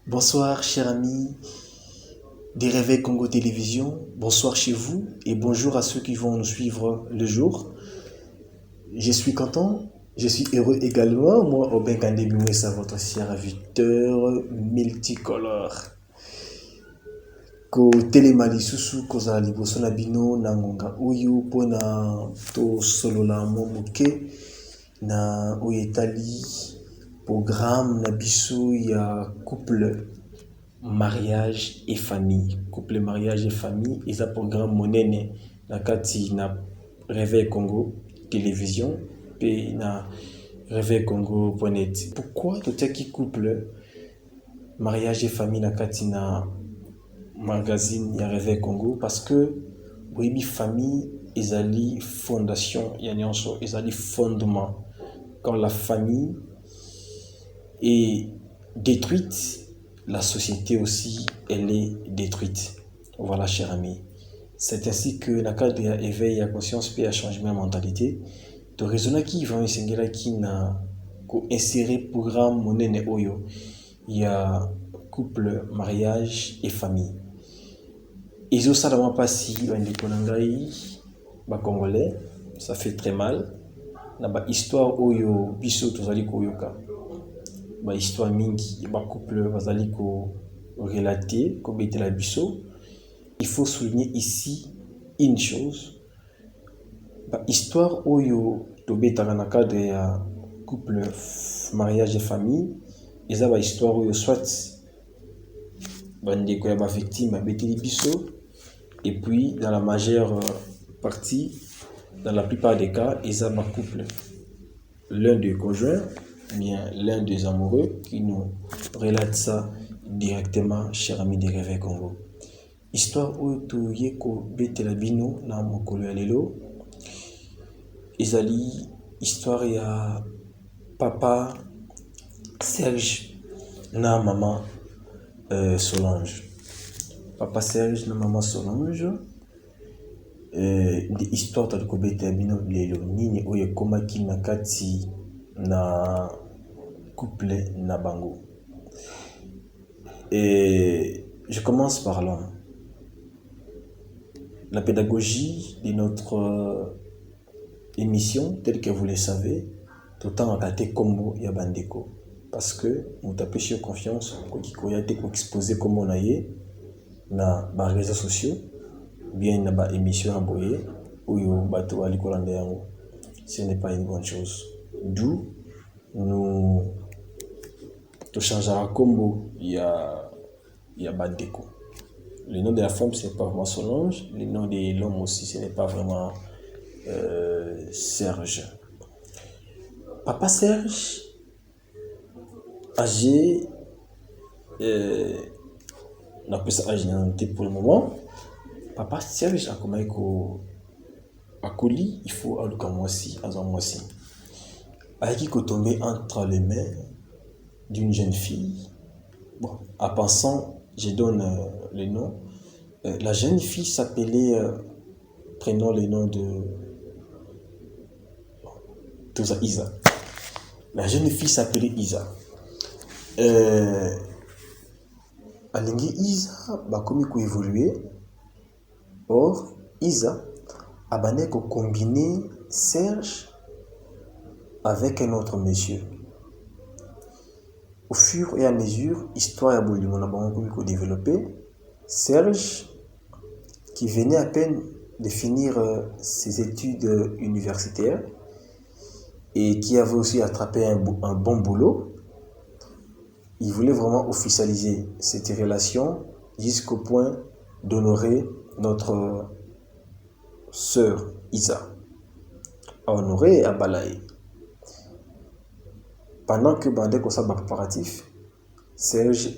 Bonsoir, chers amis des Réveils Congo Télévision. Bonsoir chez vous et bonjour à ceux qui vont nous suivre le jour. Je suis content, je suis heureux également. Moi, Aubin Kandebimwesa, votre serviteur multicolore. Ko telemali susu kozala liboso na bino na ngonga oyo pona to solola momuke na oyetali programme na biso ya couple mariage et famille. Couple mariage et famille eza programme monene na kati na Réveil Congo Télévision pe na Réveil Congo.net. Pourquoi totiaki couple mariage et famille na kati na magazine ya Réveil Congo? Parce que boyebi famille ezali fondation ya nyonso, ezali fondement. Quand la famille est détruite, la société aussi, elle est détruite. Voilà, chers amis. C'est ainsi que la cadre de éveil à conscience peut changer ma mentalité. De raisonner qui va essayer qui n'a inséré programme monene oyo. Il y a couple, mariage et famille. Ils ont ça dans pas si Congolais, ça fait très mal. Na ba histoire oyo biso tozali koyoka. Ba histoire mingi ba couple bazali ko relater ko betela biso. Il faut souligner ici une chose. Ba histoire oyo to betala na cadre ya couple mariage et famille, eza ba histoire oyo soit bande ko ya ba victime beteli biso et puis dans la majeure partie, dans la plupart des cas, ils ont un couple, l'un des conjoints, bien l'un des amoureux qui nous relate ça directement, cher ami des Réveils Congo. Histoire où tu yeko betela bino na mokolo ya lelo, ezali histoire ya papa Serge na maman Solange. Papa Serge na maman Solange. Des histoires de kobeta bino lelo nini oye komaki na kati na couple na bango. Et je commence par là. La pédagogie de notre émission, telle que vous le savez, tout le temps à kate kombo ya bandeko. Parce que nous tapons sur confiance, qu'on a été exposé comme on a eu na les réseaux sociaux. Bien na ba émission aboye oyo bato ali kolanda yango, ce n'est pas une bonne chose. D'où nous to changera combo ya bandeko. Le nom de la femme ce n'est pas vraiment Solange, le nom de l'homme aussi ce n'est pas vraiment Serge. Papa Serge âgé n'a pas ça âgé pour le moment. Papa Serge a comme à colis, il faut à l'oukamwasi, à zamwasi. A qui tombé entre les mains d'une jeune fille. Bon, à pensant, je donne le nom. La jeune fille s'appelait, prenons le nom de Toza Isa. La jeune fille s'appelait Isa. Alingi Isa, bah comme il évoluer. Or, Isa a combiné Serge avec un autre monsieur. Au fur et à mesure, histoire a développé. Serge, qui venait à peine de finir ses études universitaires et qui avait aussi attrapé un bon boulot, il voulait vraiment officialiser cette relation jusqu'au point d'honorer notre sœur Isa, à honorer et à balayer. Pendant que Bandeko s'est préparatif, Serge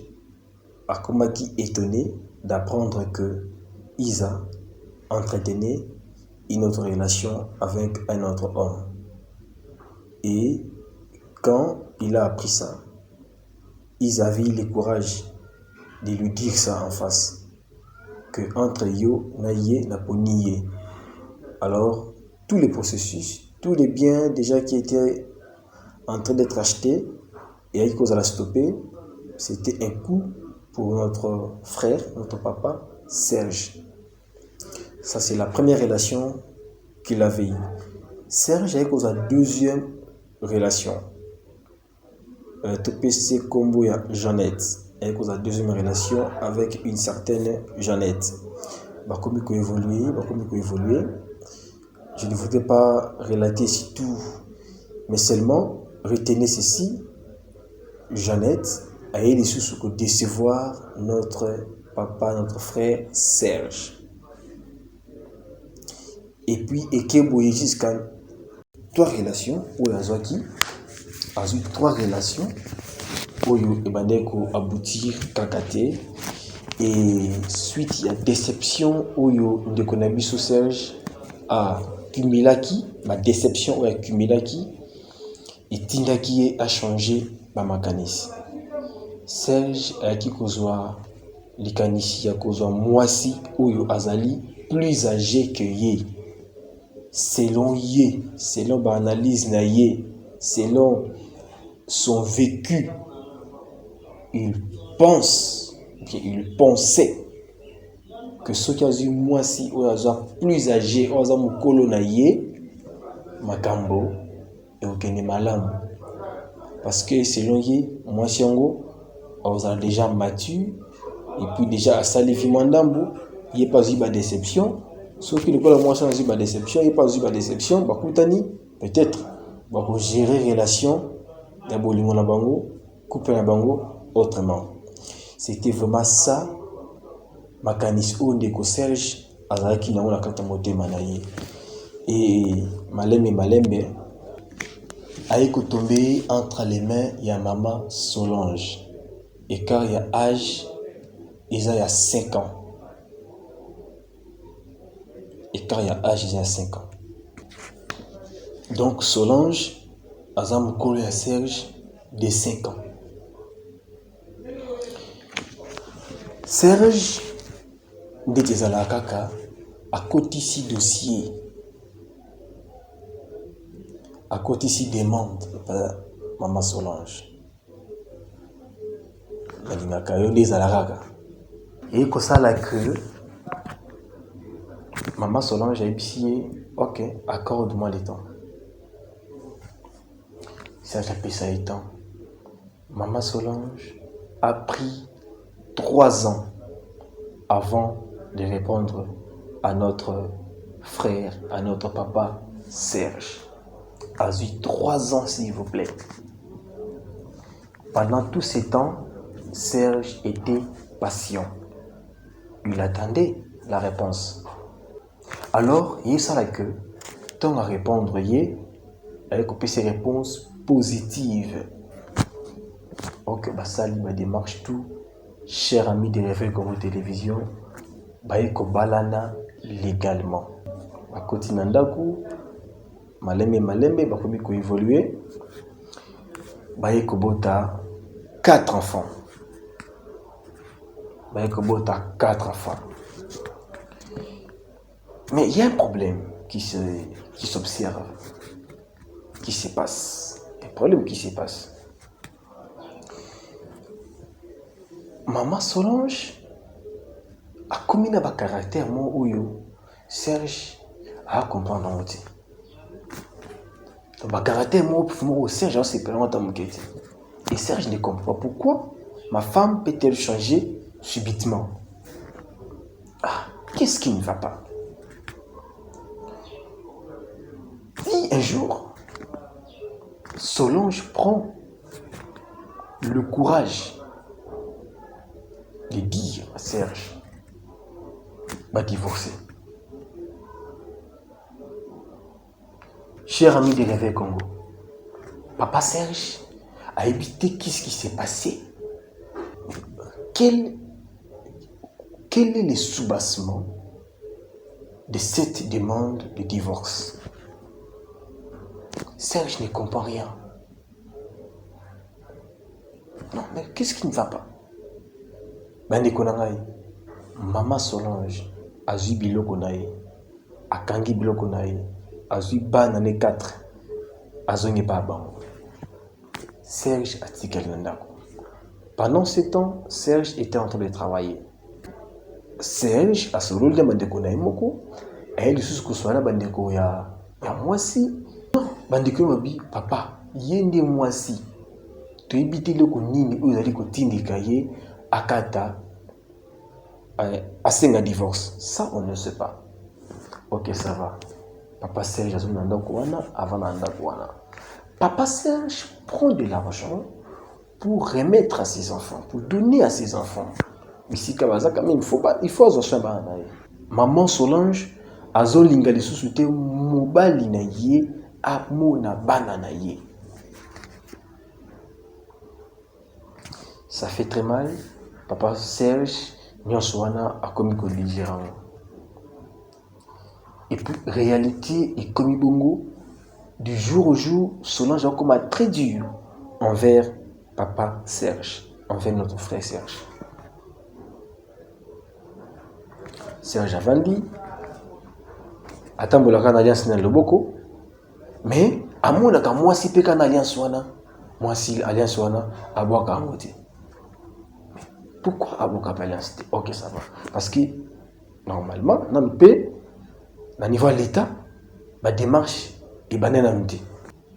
a komaki étonné d'apprendre que Isa entretenait une autre relation avec un autre homme. Et quand il a appris ça, Isa avait le courage de lui dire ça en face. Que entre yo na yé na poniye. Alors tous les processus, tous les biens déjà qui étaient en train d'être achetés et à cause de la stopper, c'était un coup pour notre frère, notre papa, Serge. Ça, c'est la première relation qu'il avait eue. Serge avait sa deuxième relation. Topé Kombo ya Jeannette. Avec sa deuxième relation avec une certaine Jeannette. Comme il évolué. Je ne voudrais pas relater ici tout, mais seulement retenez ceci. Jeannette a eu les sous pour décevoir notre papa, notre frère Serge. Et puis, Ekeboye jusqu'à 3 relations, où il a eu 3 relations, où il a aboutir kakate. Et suite, il y a déception, où il y a Serge a Kumilaki, ma déception, où il y a Kumilaki, et Tindaki a changé ma mécanisme. Serge a qui kozwa likanisi ya kozwa mwasi oyo azali plus âgé que ye. Selon ye, selon l'analyse na ye, selon son vécu, il pensait que ce qui a eu mwasi oyo azwa plus âgé, oyo azwa mukolo na ye, makambo et okene malamu. Parce que selon ye, mwasi yango on a déjà mature et puis déjà à Salifi Mandambo, il n'y a pas eu de déception. Sauf que le coup, moi, sans eu de déception, il n'y a pas eu de déception. Bakoutani, peut-être, pour gérer les relations, d'abord, na bango, couper na bango autrement. C'était vraiment ça, ma canis de Serge, Azaki na la carte moté manaye. Et Malembe, a tombé entre les mains, il y a maman Solange. Et car il y a âge, il y a 5 ans. Et car il y a âge, il y a 5 ans. Donc Solange, Azam Kolo et Serge, de 5 ans. Serge, de Tezalakaka, à côté ici dossier, à côté ici demande, maman Solange. Et que ça là que maman Solange a dit ok, accorde-moi le temps. Ça j'appelle ça le temps. Maman Solange a pris 3 ans avant de répondre à notre frère, à notre papa Serge. A eu 3 ans s'il vous plaît. Pendant tous ces temps, Serge était patient. Il attendait la réponse. Alors, il y a ça là que, tant à répondre, il a coupé ses réponses positives. Ok, ça ma démarche tout. Cher ami de Réveil comme télévision, ko balana légalement. À côté nandaku, malembe, bakomi ko évoluer. Ko bota 4 enfants. Bota 4 enfants. Mais il y a un problème qui s'observe, qui se passe. Un problème qui se passe. Maman Solange a commis un caractère où Serge a compris dans l'autre. Le caractère où Serge a séparé dans mon quête. Et Serge ne comprend pas pourquoi ma femme peut-elle changer subitement. Ah, qu'est-ce qui ne va pas? Si un jour, Solange prend le courage de dire à Serge, va divorcer. Cher ami de Réveil Congo, papa Serge a évité qu'est-ce qui s'est passé. Quel est le soubassement de cette demande de divorce? Serge ne comprend rien. Non, mais qu'est-ce qui ne va pas? Maman Solange a eu biloko nae, a kangi biloko nae, a eu banane 4, a zongi pas bango. Serge a tika l'andako. Pendant ce temps, Serge était en train de travailler. Serge a solo de bandeko na moko, et il sous kuswana bandeko ya mwasi. Bandeko mabi papa, yende mwasi. To ebiti loko nini oyo zali kotindika ye akata asenga divorce. Ça on ne sait pas. OK, ça va. Papa Serge a zona ndako wana avant na ndako wana. Papa Serge prend de l'argent pour remettre à ses enfants, pour donner à ses enfants. Ici, il faut azocha bana. Maman Solange, azolinga lisusu te mobali na ye amona bana na ye. Ça fait très mal. Papa Serge, nyonso wana akomi ko ligérant. Et puis, réalité et komi bongo, du jour au jour, Solange a comme très dur envers Papa Serge, envers notre frère Serge. Serge avandi, atambolaka na alliance na loboko, mais amonaka mwasi pe kana alliance wana, mwasi alliance wana abwaka yango te. Pourquoi abwaka pa alliance te? OK, ça va. Parce que normalement, nanu pe na niveau de l'état, ba démarche et ba nena muté.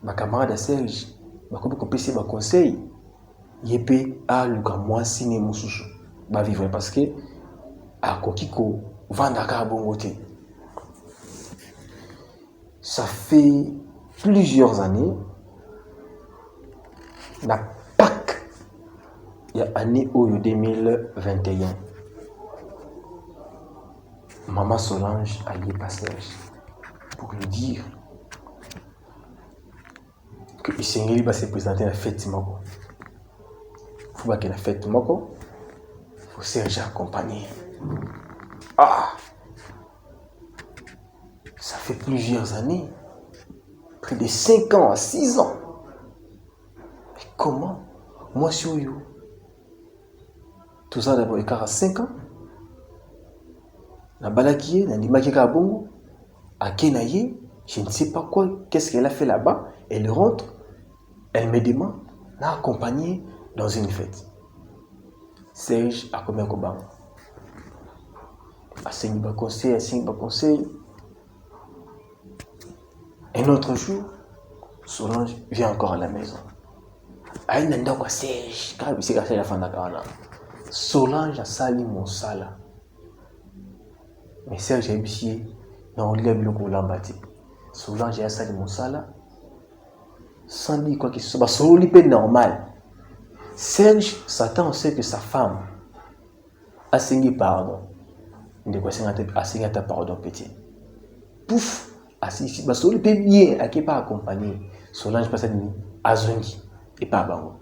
Ba camarade Serge, ba kopi kopesi ba conseil, yepé a luka mwasi ne mususu. Ba vivre parce que akoki ko vandaka bongo te. Ça fait plusieurs années, la Pâques, il y a année 2021. Maman Solange a lié pas Serge pour lui dire que Isengeli va se présenter à la fête Moko. Il faut que la fête Moko, il faut Serge accompagner. Ah! Ça fait plusieurs années, près de 5 ans à 6 ans. Mais comment? Moi, je suis où? Tout ça d'abord, il y a 5 ans. La balakiye, la nimakeka bongo, à Kenaye, je ne sais pas quoi, qu'est-ce qu'elle a fait là-bas. Elle rentre, elle me demande d'accompagner dans une fête. Serge a combien de bancs? À 5 conseils, à 5 conseils. Un autre jour, Solange vient encore à la maison. Aïe, nanda quoi Serge, car c'est cassé la fin d'Akana. Solange a sali mon sala. Mais Serge a ébissé dans le lèvre le lambati. Solange a sali mon sala. Sans dire quoi que ce soit, Solange est normal. Serge s'attend aussi que sa femme a signé pardon. Il a signé pardon petit. Pouf! Assis, Solange peut bien, à qui pas accompagné. Solange passe à Zongi et pas à Bango.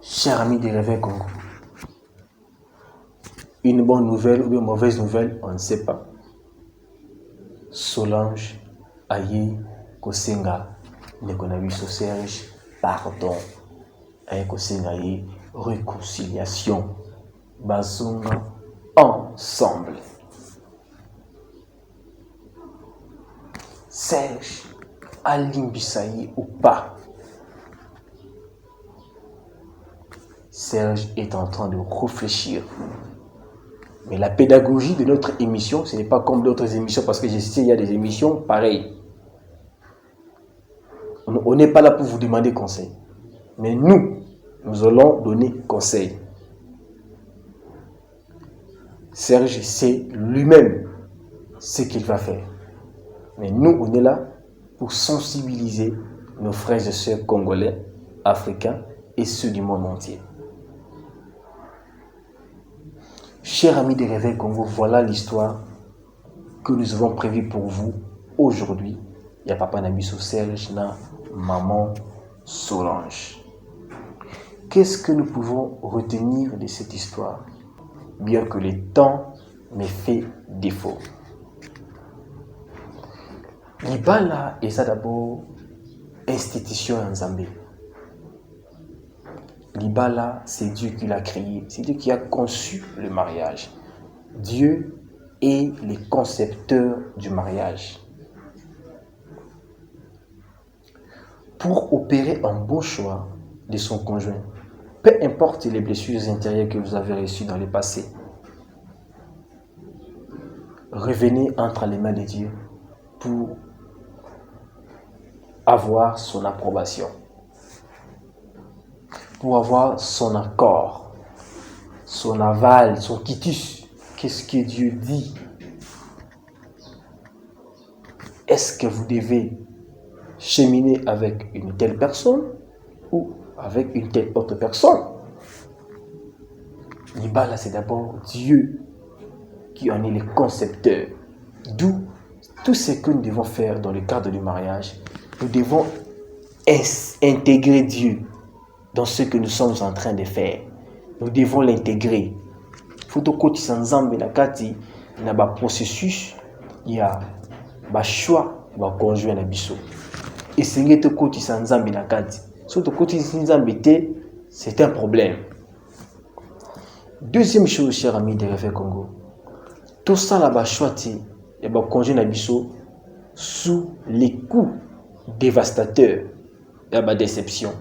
Cher ami de Réveil Congo, une bonne nouvelle ou une mauvaise nouvelle, on ne sait pas. Solange aye kosenga nekonabiso Serge pardon, aye kosenga ye réconciliation, bazonga ensemble. Serge alimbisaye ou pas. Serge est en train de réfléchir. Mais la pédagogie de notre émission, ce n'est pas comme d'autres émissions, parce que je sais qu'il y a des émissions pareilles. On n'est pas là pour vous demander conseil. Mais nous allons donner conseil. Serge sait lui-même ce qu'il va faire. Mais nous, on est là pour sensibiliser nos frères et sœurs congolais, africains et ceux du monde entier. Chers amis de Réveil Congo, voilà l'histoire que nous avons prévue pour vous aujourd'hui. Il y a Papa Nabiso Serge, na Maman Solange. Qu'est-ce que nous pouvons retenir de cette histoire? Bien que le temps m'ait fait défaut. Libala est d'abord institution en Zambie. Libala, c'est Dieu qui l'a créé, c'est Dieu qui a conçu le mariage. Dieu est le concepteur du mariage. Pour opérer un bon choix, de son conjoint. Peu importe les blessures intérieures que vous avez reçues dans le passé. Revenez entre les mains de Dieu pour avoir son approbation, pour avoir son accord, son aval, son quitus. Qu'est-ce que Dieu dit? Est-ce que vous devez cheminer avec une telle personne ou avec une telle autre personne? Libala, c'est d'abord Dieu qui en est le concepteur. D'où tout ce que nous devons faire dans le cadre du mariage, nous devons intégrer Dieu dans ce que nous sommes en train de faire. Nous devons l'intégrer. Faut que Nzambe na kati na ba processus ya ba choix ba conjoint na biso. Et c'est que koti Nzambe na kati. Surtout koti Nzambe te, c'est un problème. Deuxième chose, chers amis de Réveil Congo, tout ça là ba choix et ba conjoint na biso sous les coups dévastateurs et ba déception.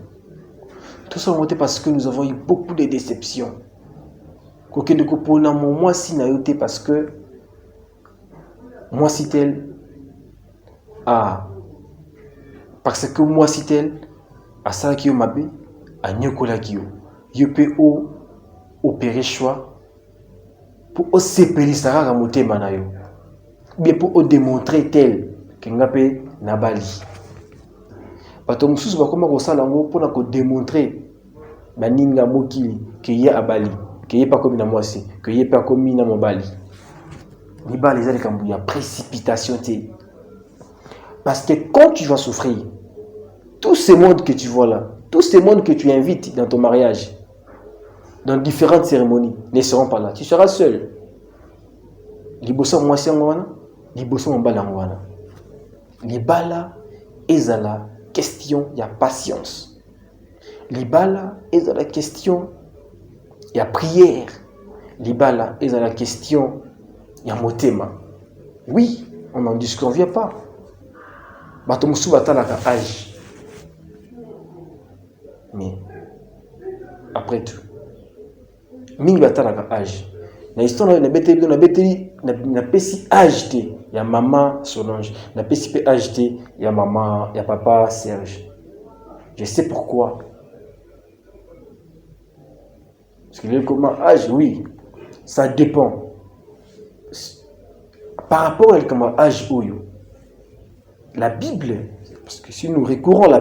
Tout ça monté parce que nous avons eu beaucoup de déceptions. Moi si nayote parce que moi si tel parce que moi si tel à ça qui mabe à nyokola qui yo peut opérer choix pour au séparer ça motema na yo bien pour démontrer tel que ngape na bali bato mususu bakoma ko sala ngo pour na ko démontrer baninga mokili que y a abali que y pas comme na moi aussi que y pas comme na mobali liba les ailes comme il y a précipitation té parce que quand tu vas souffrir tous ces mondes que tu vois là tous ces mondes que tu invites dans ton mariage dans différentes cérémonies ne seront pas là, tu seras seul. Liboso moi si ngwana liboso mbala ngwana libala ezala question ya patience libala ezala question il y a prière. Libala est dans la question. Il y a motema. Oui, on n'en disconvient pas. Batomusu batala ka âge. Mais après tout, mingi batala ka âge. Na histoire na beteli na pesi âge te ya maman Solange, na pesi pe âge te ya maman ya papa Serge. Je sais pourquoi. Parce que le comment âge, oui, ça dépend. Par rapport à comment âge oyo, la Bible, parce que si nous recourons à la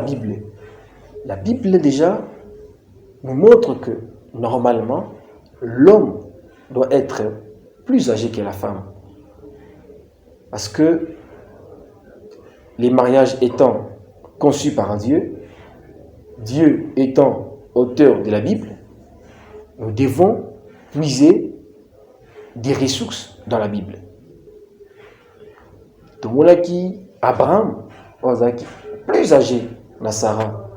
Bible déjà nous montre que normalement l'homme doit être plus âgé que la femme. Parce que les mariages étant conçus par Dieu, Dieu étant auteur de la Bible, nous devons puiser des ressources dans la Bible. Tout le monde qui Abraham, plus âgé, na Sarah,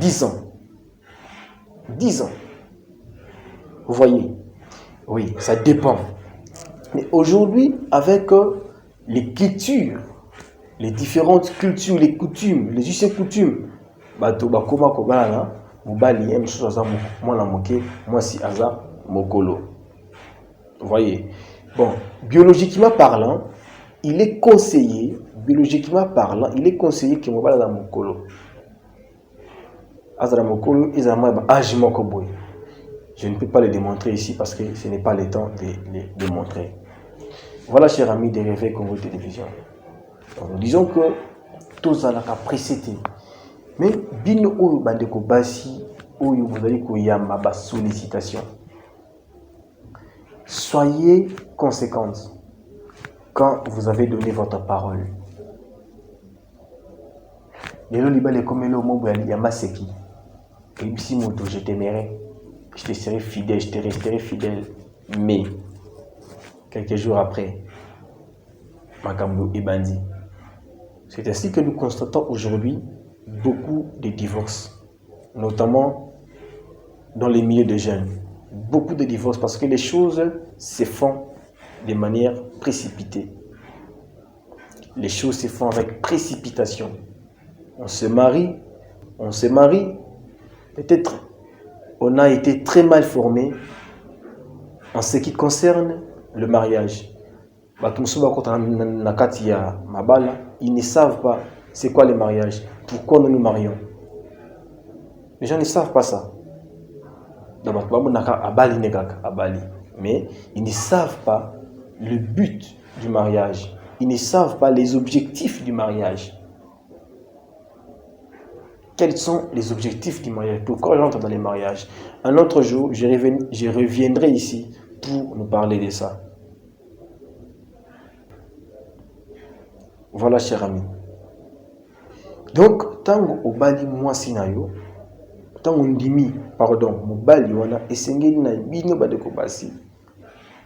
10 ans. 10 ans. Vous voyez? Oui, ça dépend. Mais aujourd'hui, avec les cultures, les différentes cultures, les coutumes, les us et coutumes, moi si Aza Mokolo. Vous voyez? Bon, biologiquement parlant, il est conseillé que mon bala Mokolo. Azra Mokolo, je ne peux pas le démontrer ici parce que ce n'est pas le temps de le démontrer. Voilà, chers amis de Réveil Congo Télévision. Donc, nous disons que tous à la capacité. Mais bino oyo bandeko basi oyo bozali koyamba ba sollicitation. Soyez conséquentes quand vous avez donné votre parole. Lelo libale komelo mobo ya maseki. Et si moto je t'aimerai, je te serai fidèle, je te resterai fidèle. Mais quelques jours après, makambo ebandi. C'est ainsi que nous constatons aujourd'hui beaucoup de divorces, notamment dans les milieux de jeunes. Beaucoup de divorces parce que les choses se font de manière précipitée. Les choses se font avec précipitation. On se marie, on se marie, peut-être on a été très mal formé en ce qui concerne le mariage. Ils ne savent pas c'est quoi le mariage, pourquoi nous nous marions. Les gens ne savent pas ça. Mais ils ne savent pas le but du mariage. Ils ne savent pas les objectifs du mariage. Quels sont les objectifs du mariage? Pourquoi j'entre dans les mariages? Un autre jour, je reviendrai ici pour nous parler de ça. Voilà, cher ami. Donc, tant au bali moi sinayo, tant on dimi, pardon, mon bali wana esengeli na bino badeko basi.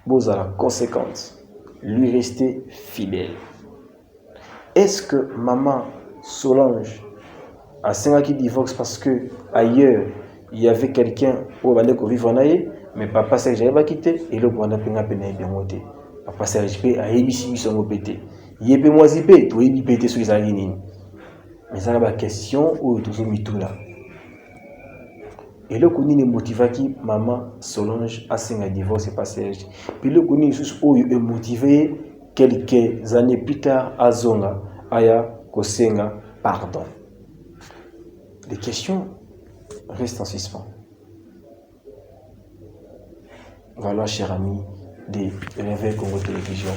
Bozala conséquente, lui rester fidèle. Est-ce que maman Solange a qui divorce parce que ailleurs il y avait quelqu'un pour aller vivre en aïe, mais papa Serge j'avais quitté et le bon apena pena bien monté. Papa Serge pe a ebisi son pété. Yépe moi zipé, toi yebi pété sur les nini. Mais ça la question où toujours mitula. Et le kuni ne motiva qui maman Solange a signé un divorce et pas Serge. Puis le kuni juste où est motivé quelques années plus tard à Zonga aya kosenga pardon. Les questions restent en suspens. Voilà, chers amis des Réveil Congo Télévision.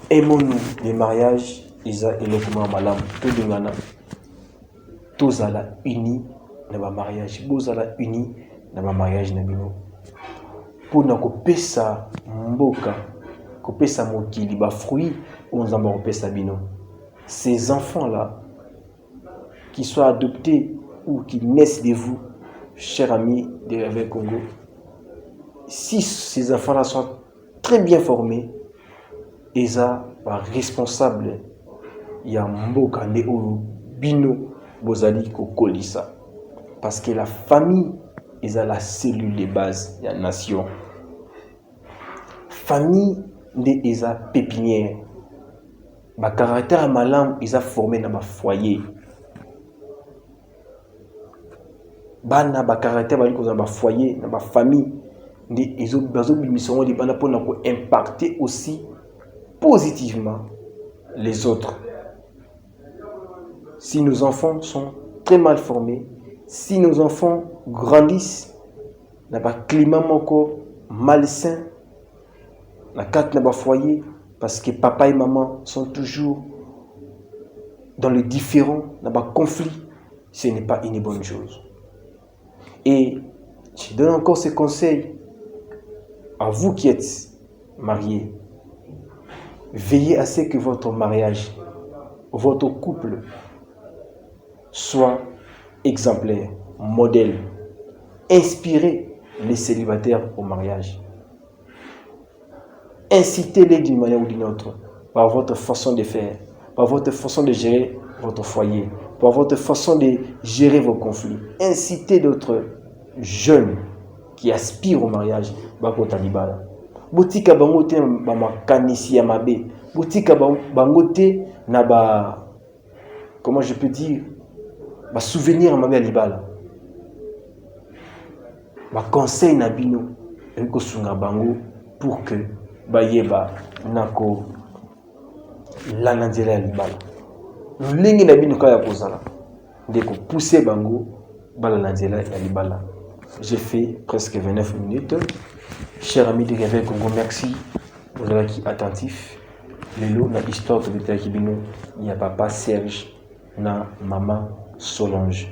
Aimons-nous les mariages, Isa et le comment malam, tout dingana, tous à la unis, dans le mariage, tous à la unis, dans le mariage, nabino. Pour nous couper ça, mboka, couper ça mokili, ba fruit, on nous a coupé ça bino. Ces enfants-là, qui soient adoptés ou qui naissent de vous, chers amis de Réveil Congo, si ces enfants-là sont très bien formés, ils sont responsables. Il y a mboka ne bino bozali kokolisa. Parce que la famille est la cellule de base de la nation. Famille est la pépinière. Le caractère malam est formé dans le foyer. Bana ba caractère bali ko dans foyer, dans la famille, ils ont besoin de bana pour impacter aussi positivement les autres. Si nos enfants sont très mal formés, si nos enfants grandissent dans un climat malsain, dans un foyer, parce que papa et maman sont toujours dans le différend, dans un conflit, ce n'est pas une bonne chose. Et je donne encore ce conseil à vous qui êtes mariés. Veillez à ce que votre mariage, votre couple soit exemplaire, modèle. Inspirez les célibataires au mariage. Incitez-les d'une manière ou d'une autre par votre façon de faire, par votre façon de gérer votre foyer, par votre façon de gérer vos conflits. Incitez d'autres jeunes qui aspirent au mariage. Bakota libala. Botika bangote ba makanisi ya mabe. Botika bangote na ba, comment je peux dire, ba souvenir mabe libala. Ba conseil na bino eko sunga bango pour que bayeba nako lana nzela ya libala. Lingi na bino kaya kozala ndeko pousser bango bala na nzela ya libala. J'ai fait presque 29 minutes. Chers amis de Réveil Congo, merci pour l'être attentif. Lelo na histoire de Kibino, il y a papa Serge na maman Solange.